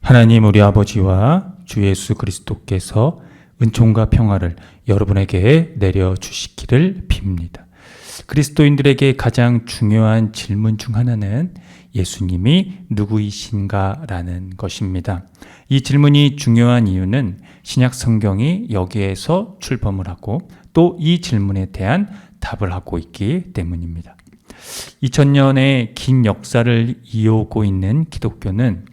하나님 우리 아버지와 주 예수 그리스도께서 은총과 평화를 여러분에게 내려주시기를 빕니다. 그리스도인들에게 가장 중요한 질문 중 하나는 예수님이 누구이신가라는 것입니다. 이 질문이 중요한 이유는 신약 성경이 여기에서 출범을 하고 또 이 질문에 대한 답을 하고 있기 때문입니다. 2000년의 긴 역사를 이어오고 있는 기독교는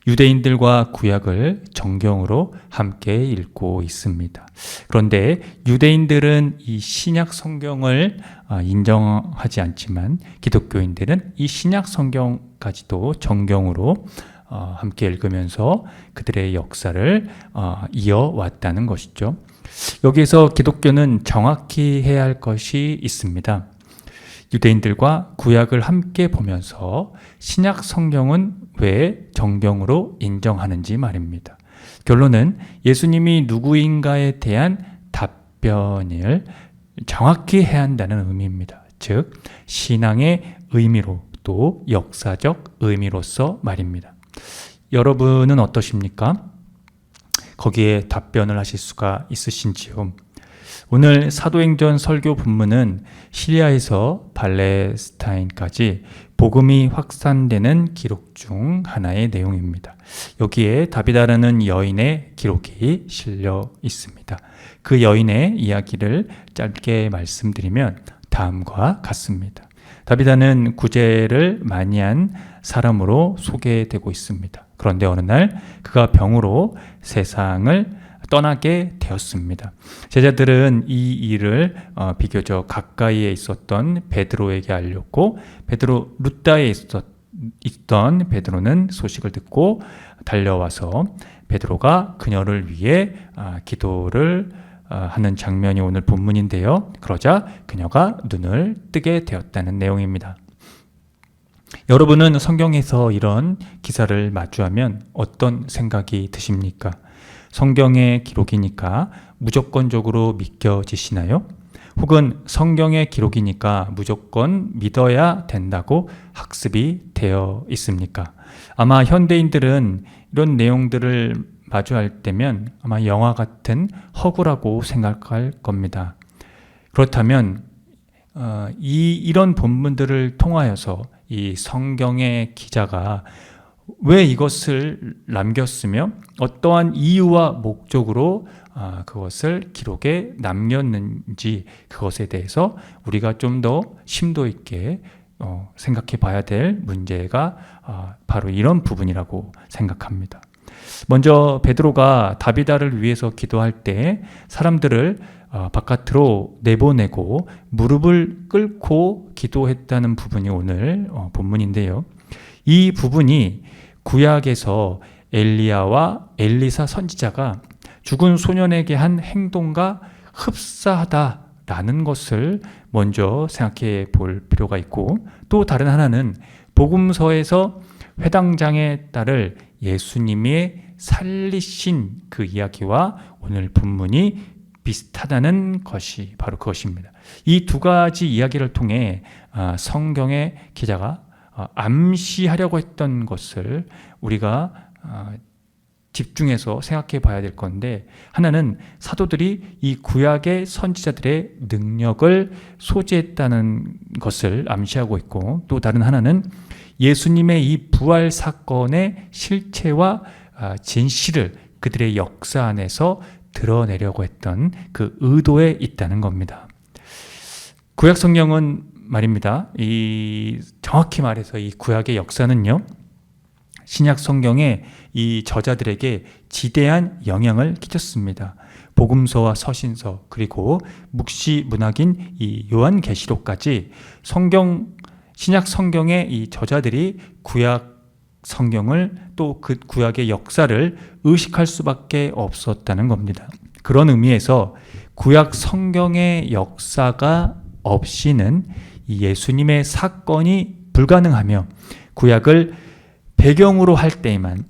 유대인들과 구약을 정경으로 함께 읽고 있습니다. 그런데 유대인들은 이 신약 성경을 인정하지 않지만 기독교인들은 이 신약 성경까지도 정경으로 함께 읽으면서 그들의 역사를 이어왔다는 것이죠. 여기에서 기독교는 정확히 해야 할 것이 있습니다. 유대인들과 구약을 함께 보면서 신약 성경은 왜 정경으로 인정하는지 말입니다. 결론은 예수님이 누구인가에 대한 답변을 정확히 해야 한다는 의미입니다. 즉 신앙의 의미로 또 역사적 의미로서 말입니다. 여러분은 어떠십니까? 거기에 답변을 하실 수가 있으신지요? 오늘 사도행전 설교 본문은 시리아에서 팔레스타인까지 복음이 확산되는 기록 중 하나의 내용입니다. 여기에 다비다라는 여인의 기록이 실려 있습니다. 그 여인의 이야기를 짧게 말씀드리면 다음과 같습니다. 다비다는 구제를 많이 한 사람으로 소개되고 있습니다. 그런데 어느 날 그가 병으로 세상을 떠나게 되었습니다. 제자들은 이 일을 비교적 가까이에 있었던 베드로에게 알렸고 루다에 있던 베드로는 소식을 듣고 달려와서 베드로가 그녀를 위해 기도를 하는 장면이 오늘 본문인데요. 그러자 그녀가 눈을 뜨게 되었다는 내용입니다. 여러분은 성경에서 이런 기사를 마주하면 어떤 생각이 드십니까? 성경의 기록이니까 무조건적으로 믿겨지시나요? 혹은 성경의 기록이니까 무조건 믿어야 된다고 학습이 되어 있습니까? 아마 현대인들은 이런 내용들을 마주할 때면 아마 영화 같은 허구라고 생각할 겁니다. 그렇다면 이런 본문들을 통하여서 이 성경의 기자가 왜 이것을 남겼으며 어떠한 이유와 목적으로 그것을 기록에 남겼는지 그것에 대해서 우리가 좀 더 심도 있게 생각해 봐야 될 문제가 바로 이런 부분이라고 생각합니다. 먼저 베드로가 다비다를 위해서 기도할 때 사람들을 바깥으로 내보내고 무릎을 꿇고 기도했다는 부분이 오늘 본문인데요. 이 부분이 구약에서 엘리야와 엘리사 선지자가 죽은 소년에게 한 행동과 흡사하다라는 것을 먼저 생각해 볼 필요가 있고, 또 다른 하나는 복음서에서 회당장의 딸을 예수님이 살리신 그 이야기와 오늘 본문이 비슷하다는 것이 바로 그것입니다. 이 두 가지 이야기를 통해 성경의 기자가 암시하려고 했던 것을 우리가 집중해서 생각해 봐야 될 건데, 하나는 사도들이 이 구약의 선지자들의 능력을 소지했다는 것을 암시하고 있고, 또 다른 하나는 예수님의 이 부활 사건의 실체와 진실을 그들의 역사 안에서 드러내려고 했던 그 의도에 있다는 겁니다. 구약 성경은 말입니다. 정확히 말해서 이 구약의 역사는요, 신약 성경의 이 저자들에게 지대한 영향을 끼쳤습니다. 복음서와 서신서 그리고 묵시 문학인 이 요한계시록까지 신약 성경의 이 저자들이 구약 성경을 또 그 구약의 역사를 의식할 수밖에 없었다는 겁니다. 그런 의미에서 구약 성경의 역사가 없이는 이 예수님의 사건이 불가능하며 구약을 배경으로 할 때에만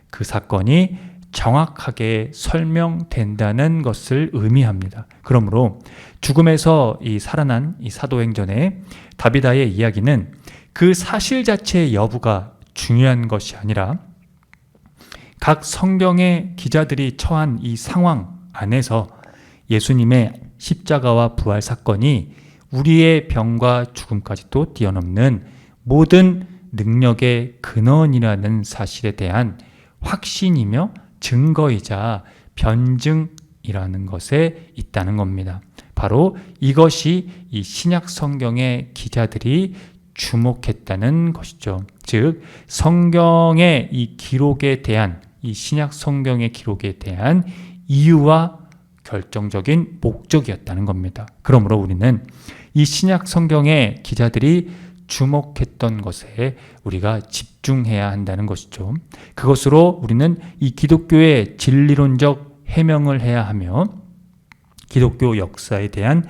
그 사건이 정확하게 설명된다는 것을 의미합니다. 그러므로 죽음에서 살아난 이 사도행전의 다비다의 이야기는 그 사실 자체의 여부가 중요한 것이 아니라 각 성경의 기자들이 처한 이 상황 안에서 예수님의 십자가와 부활 사건이 우리의 병과 죽음까지도 뛰어넘는 모든 능력의 근원이라는 사실에 대한 확신이며 증거이자 변증이라는 것에 있다는 겁니다. 바로 이것이 이 신약 성경의 기자들이 주목했다는 것이죠. 즉 성경의 이 기록에 대한 이 신약 성경의 기록에 대한 이유와 결정적인 목적이었다는 겁니다. 그러므로 우리는 이 신약 성경의 기자들이 주목했던 것에 우리가 집중해야 한다는 것이죠. 그것으로 우리는 이 기독교의 진리론적 해명을 해야 하며 기독교 역사에 대한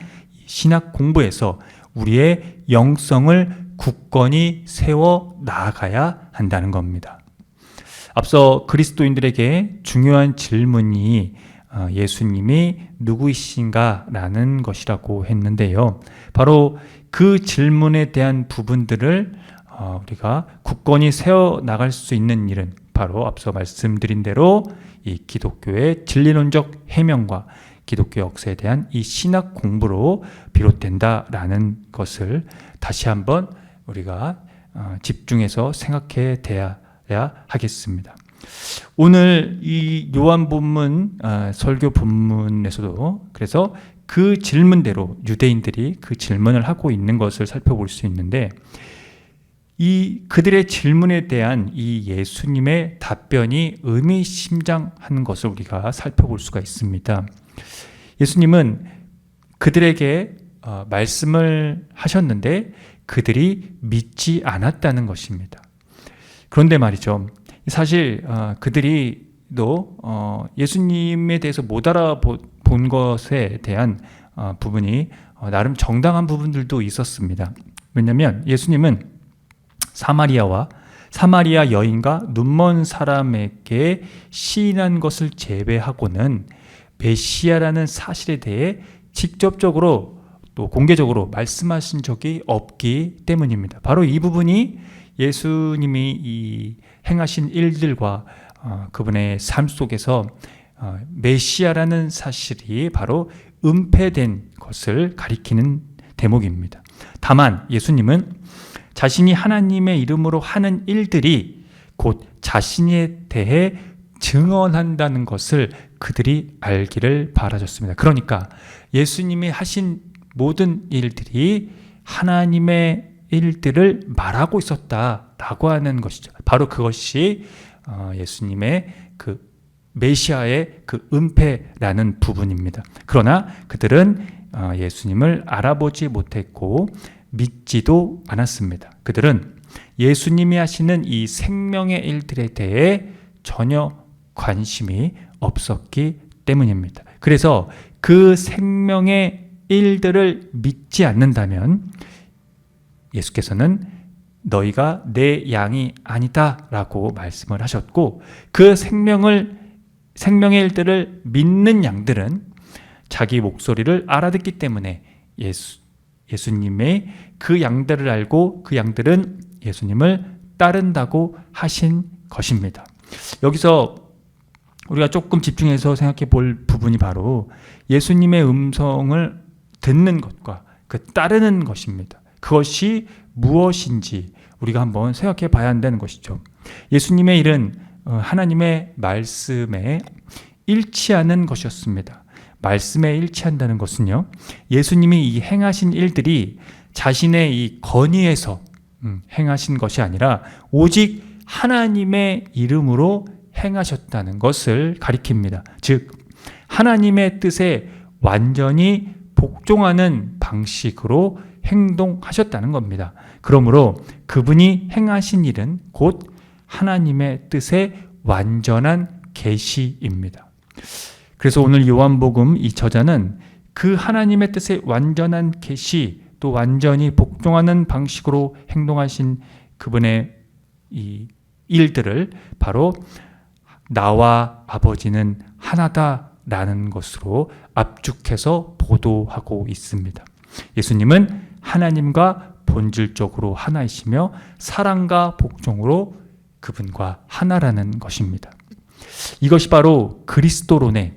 신학 공부에서 우리의 영성을 굳건히 세워 나아가야 한다는 겁니다. 앞서 그리스도인들에게 중요한 질문이 예수님이 누구이신가 라는 것이라고 했는데요. 바로 그 질문에 대한 부분들을 우리가 굳건히 세워 나갈 수 있는 일은 바로 앞서 말씀드린 대로 이 기독교의 진리론적 해명과 기독교 역사에 대한 이 신학 공부로 비롯된다라는 것을 다시 한번 우리가 집중해서 생각해 대야 하겠습니다. 오늘 이 요한복음 설교 본문에서도 그래서 그 질문대로 유대인들이 그 질문을 하고 있는 것을 살펴볼 수 있는데 이 그들의 질문에 대한 이 예수님의 답변이 의미심장한 것을 우리가 살펴볼 수가 있습니다. 예수님은 그들에게 말씀을 하셨는데 그들이 믿지 않았다는 것입니다. 그런데 말이죠. 사실 그들이도 예수님에 대해서 못 알아본 것에 대한 부분이 나름 정당한 부분들도 있었습니다. 왜냐하면 예수님은 사마리아 여인과 눈먼 사람에게 시인한 것을 제외하고는 메시아라는 사실에 대해 직접적으로 또 공개적으로 말씀하신 적이 없기 때문입니다. 바로 이 부분이 예수님이 이 행하신 일들과 그분의 삶 속에서 메시아라는 사실이 바로 은폐된 것을 가리키는 대목입니다. 다만 예수님은 자신이 하나님의 이름으로 하는 일들이 곧 자신에 대해 증언한다는 것을 그들이 알기를 바라셨습니다. 그러니까 예수님이 하신 모든 일들이 하나님의 일들을 말하고 있었다라고 하는 것이죠. 바로 그것이 예수님의 그 메시아의 그 은폐라는 부분입니다. 그러나 그들은 예수님을 알아보지 못했고 믿지도 않았습니다. 그들은 예수님이 하시는 이 생명의 일들에 대해 전혀 관심이 없었기 때문입니다. 그래서 그 생명의 일들을 믿지 않는다면 예수께서는 너희가 내 양이 아니다 라고 말씀을 하셨고 그 생명의 일들을 믿는 양들은 자기 목소리를 알아듣기 때문에 예수님의 그 양들을 알고 그 양들은 예수님을 따른다고 하신 것입니다. 여기서 우리가 조금 집중해서 생각해 볼 부분이 바로 예수님의 음성을 듣는 것과 그 따르는 것입니다. 그것이 무엇인지 우리가 한번 생각해 봐야 한다는 것이죠. 예수님의 일은 하나님의 말씀에 일치하는 것이었습니다. 말씀에 일치한다는 것은요, 예수님이 이 행하신 일들이 자신의 이 건의에서 행하신 것이 아니라 오직 하나님의 이름으로 행하셨다는 것을 가리킵니다. 즉 하나님의 뜻에 완전히 복종하는 방식으로 행동하셨다는 겁니다. 그러므로 그분이 행하신 일은 곧 하나님의 뜻의 완전한 계시입니다. 그래서 오늘 요한복음 이 저자는 그 하나님의 뜻의 완전한 계시 또 완전히 복종하는 방식으로 행동하신 그분의 이 일들을 바로 나와 아버지는 하나다라는 것으로 압축해서 보도하고 있습니다. 예수님은 하나님과 본질적으로 하나이시며 사랑과 복종으로 그분과 하나라는 것입니다. 이것이 바로 그리스도론의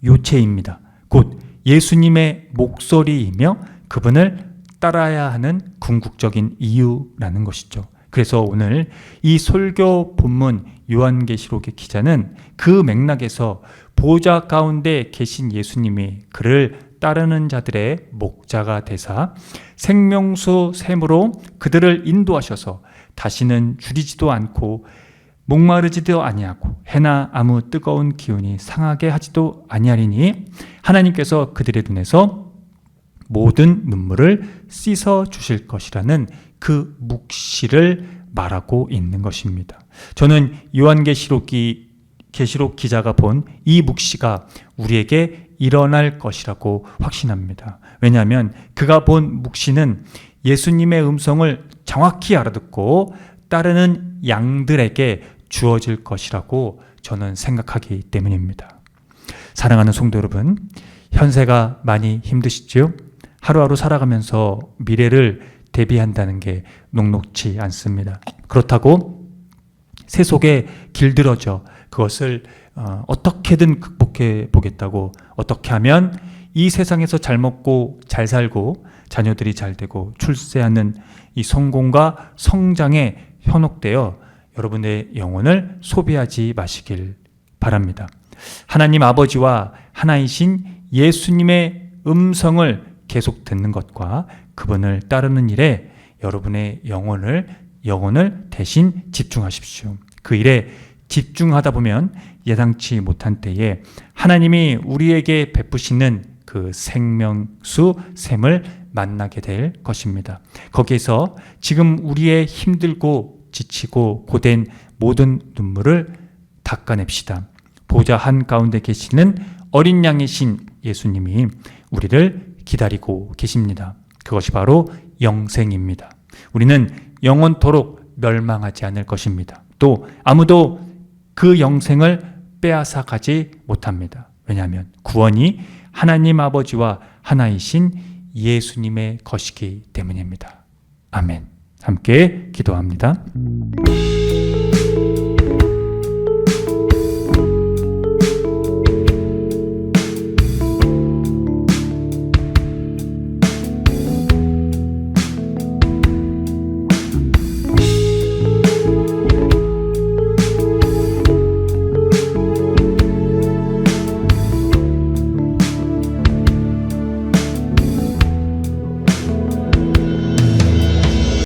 요체입니다. 곧 예수님의 목소리이며 그분을 따라야 하는 궁극적인 이유라는 것이죠. 그래서 오늘 이 설교 본문 요한계시록의 기자는 그 맥락에서 보좌 가운데 계신 예수님이 그를 따르는 자들의 목자가 되사 생명수 샘으로 그들을 인도하셔서 다시는 줄이지도 않고 목마르지도 아니하고 해나 아무 뜨거운 기운이 상하게 하지도 아니하리니 하나님께서 그들의 눈에서 모든 눈물을 씻어 주실 것이라는 그 묵시를 말하고 있는 것입니다. 저는 요한계시록 기자가 본 이 묵시가 우리에게 일어날 것이라고 확신합니다. 왜냐하면 그가 본 묵시는 예수님의 음성을 정확히 알아듣고 따르는 양들에게 주어질 것이라고 저는 생각하기 때문입니다. 사랑하는 성도 여러분, 현세가 많이 힘드시지요? 하루하루 살아가면서 미래를 대비한다는 게 녹록지 않습니다. 그렇다고 세속에 길들어져 그것을 어떻게든 극복해 보겠다고, 어떻게 하면 이 세상에서 잘 먹고 잘 살고 자녀들이 잘 되고 출세하는 이 성공과 성장에 현혹되어 여러분의 영혼을 소비하지 마시길 바랍니다. 하나님 아버지와 하나이신 예수님의 음성을 계속 듣는 것과 그분을 따르는 일에 여러분의 영혼을 대신 집중하십시오. 그 일에 집중하다 보면 예상치 못한 때에 하나님이 우리에게 베푸시는 그 생명수 샘을 만나게 될 것입니다. 거기에서 지금 우리의 힘들고 지치고 고된 모든 눈물을 닦아냅시다. 보좌 한가운데 계시는 어린 양이신 예수님이 우리를 기다리고 계십니다. 그것이 바로 영생입니다. 우리는 영원토록 멸망하지 않을 것입니다. 또 아무도 그 영생을 빼앗아 가지 못합니다. 왜냐하면 구원이 하나님 아버지와 하나이신 예수님의 것이기 때문입니다. 아멘. 함께 기도합니다.